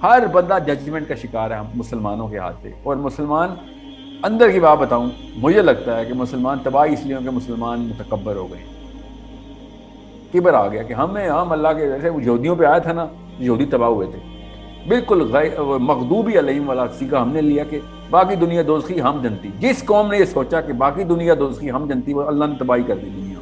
ہر بندہ ججمنٹ کا شکار ہے ہم مسلمانوں کے ہاتھ سے. اور مسلمان اندر کی بات بتاؤں, مجھے لگتا ہے کہ مسلمان تباہ اس لیے کہ مسلمان متکبر ہو گئے, کبر آ گیا کہ ہم اللہ کے, جیسے یہودیوں پہ آیا تھا نا, یہودی تباہ ہوئے تھے, بالکل مغضوبی علیہم والا سیکھا ہم نے لیا کہ باقی دنیا دوزخی ہم جنتی. جس قوم نے یہ سوچا کہ باقی دنیا دوزخی ہم جنتی, وہ اللہ نے تباہی کر دی دنیا.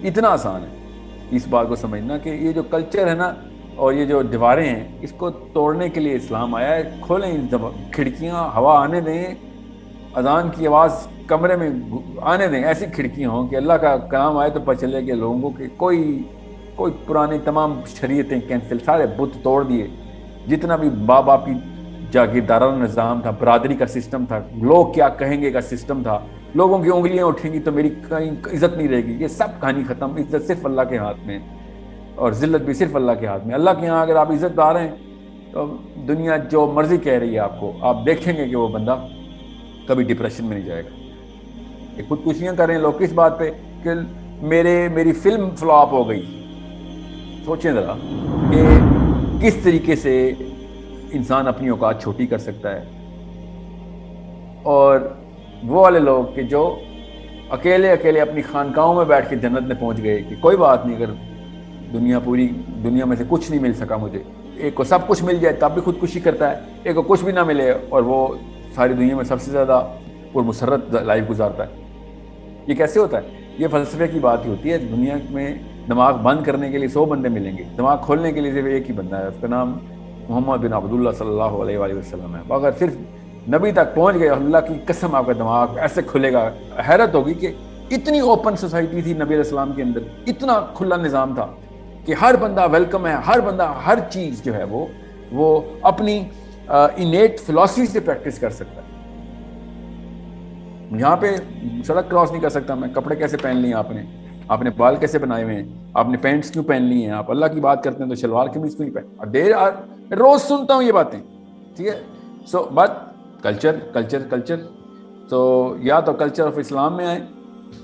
اتنا آسان ہے اس بات کو سمجھنا کہ یہ جو کلچر ہے نا اور یہ جو دیواریں ہیں, اس کو توڑنے کے لیے اسلام آیا ہے. کھولیں کھڑکیاں, ہوا آنے دیں, اذان کی آواز کمرے میں آنے دیں, ایسی کھڑکیاں ہوں کہ اللہ کا کلام آئے تو پتہ چلے کہ لوگوں کے کوئی پرانی تمام شریعتیں کینسل, سارے بت توڑ دیے. جتنا بھی باپ باپ کی جاگیردارانہ نظام تھا, برادری کا سسٹم تھا, لوگ کیا کہیں گے کا سسٹم تھا, لوگوں کی انگلیاں اٹھیں گی تو میری کہیں عزت نہیں رہے گی, یہ سب کہانی ختم. عزت صرف اللہ کے ہاتھ میں اور ذلت بھی صرف اللہ کے ہاتھ میں. اللہ کے یہاں اگر آپ عزت دار ہیں تو دنیا جو مرضی کہہ رہی ہے آپ کو, آپ دیکھیں گے کہ وہ بندہ کبھی ڈپریشن میں نہیں جائے گا. یہ خودکشیاں کر رہے ہیں لوگ کس بات پہ کہ میری فلم فلاپ ہو گئی. سوچیں ذرا کہ کس طریقے سے انسان اپنی اوقات چھوٹی کر سکتا ہے. اور وہ والے لوگ کہ جو اکیلے اپنی خانقاہوں میں بیٹھ کے جنت میں پہنچ گئے کہ کوئی بات نہیں, اگر پوری دنیا میں سے کچھ نہیں مل سکا مجھے, ایک کو سب کچھ مل جائے تب بھی خودکشی کرتا ہے, ایک کو کچھ بھی نہ ملے اور وہ ساری دنیا میں سب سے زیادہ پرمسرت لائف گزارتا ہے. یہ کیسے ہوتا ہے؟ یہ فلسفے کی بات ہی ہوتی ہے. دنیا میں دماغ بند کرنے کے لیے 100 بندے ملیں گے, دماغ کھولنے کے لیے صرف ایک ہی بندہ ہے, اس کا نام محمد بن عبداللہ صلی اللہ علیہ وآلہ وسلم ہے. اگر صرف نبی تک پہنچ گئے, اللہ کی قسم آپ کا دماغ ایسے کھلے گا. حیرت ہوگی کہ اتنی اوپن سوسائٹی تھی نبی علیہ السلام کے اندر, اتنا کھلا نظام تھا کہ ہر بندہ ویلکم ہے, ہر بندہ ہر چیز جو ہے وہ اپنی انیٹ فلاسفی سے پریکٹس کر سکتا ہے. یہاں پہ سڑک کراس نہیں کر سکتا میں, کپڑے کیسے پہن لیے آپ نے بال کیسے بنائے ہوئے ہیں, آپ نے پینٹس کیوں پہن لی ہیں, آپ اللہ کی بات کرتے ہیں تو شلوار قمیض کیوں نہیں پہن. روز سنتا ہوں یہ باتیں, ٹھیک ہے. سو بٹ کلچر تو یا تو کلچر آف اسلام میں آئے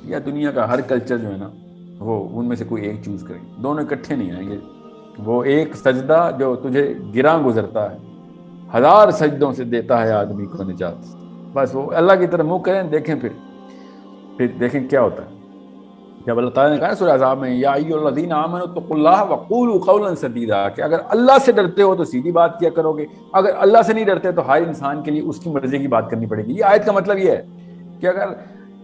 یا دنیا کا ہر کلچر جو ہے نا وہ ان میں سے کوئی ایک چوز کریں. دونوں اکٹھے نہیں آئیں گے. وہ ایک سجدہ جو تجھے گراں گزرتا ہے, 1000 سجدوں سے دیتا ہے آدمی کو نجات. بس وہ اللہ کی طرف منہ کریں, دیکھیں پھر دیکھیں کیا ہوتا ہے. جب اللہ تعالیٰ نے کہا سورہ احزاب میں یا ایھا الذین آمنوا اتقوا اللہ وقولوا قولا سدیدا, کہ اگر اللہ سے ڈرتے ہو تو سیدھی بات کیا کرو گے, اگر اللہ سے نہیں ڈرتے تو ہر انسان کے لیے اس کی مرضی کی بات کرنی پڑے گی. یہ آیت کا مطلب یہ ہے کہ اگر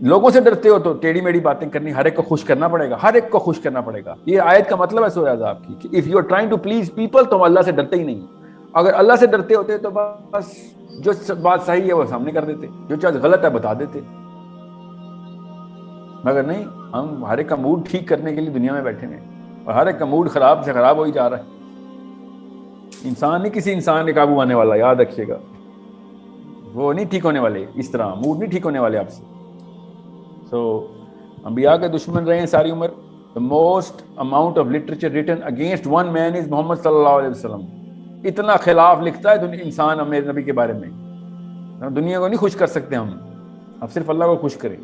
لوگوں سے ڈرتے ہو تو ٹیڑھی میڑھی باتیں کرنی, ہر ایک کو خوش کرنا پڑے گا, ہر ایک کو خوش کرنا پڑے گا. یہ آیت کا مطلب ہے سورہ احزاب کی کہ if you are trying to please people تو اللہ سے ڈرتے ہی نہیں. اگر اللہ سے ڈرتے ہوتے تو بس جو بات صحیح ہے وہ سامنے کر دیتے, جو چیز غلط ہے بتا دیتے. مگر نہیں, ہم ہر ایک کا موڈ ٹھیک کرنے کے لیے دنیا میں بیٹھے ہیں اور ہر ایک کا موڈ خراب سے خراب ہو ہی جا رہا ہے. انسان نہیں کسی انسان کے قابو آنے والا, یاد رکھیے گا. وہ نہیں ٹھیک ہونے والے, اس طرح موڈ نہیں ٹھیک ہونے والے آپ سے. انبیاء کے دشمن رہے ہیں ساری عمر. The most amount of literature written against one man is محمد صلی اللہ علیہ وسلم. اتنا خلاف لکھتا ہے انسان میرے نبی کے بارے میں. دنیا کو نہیں خوش کر سکتے ہم, اب صرف اللہ کو خوش کریں.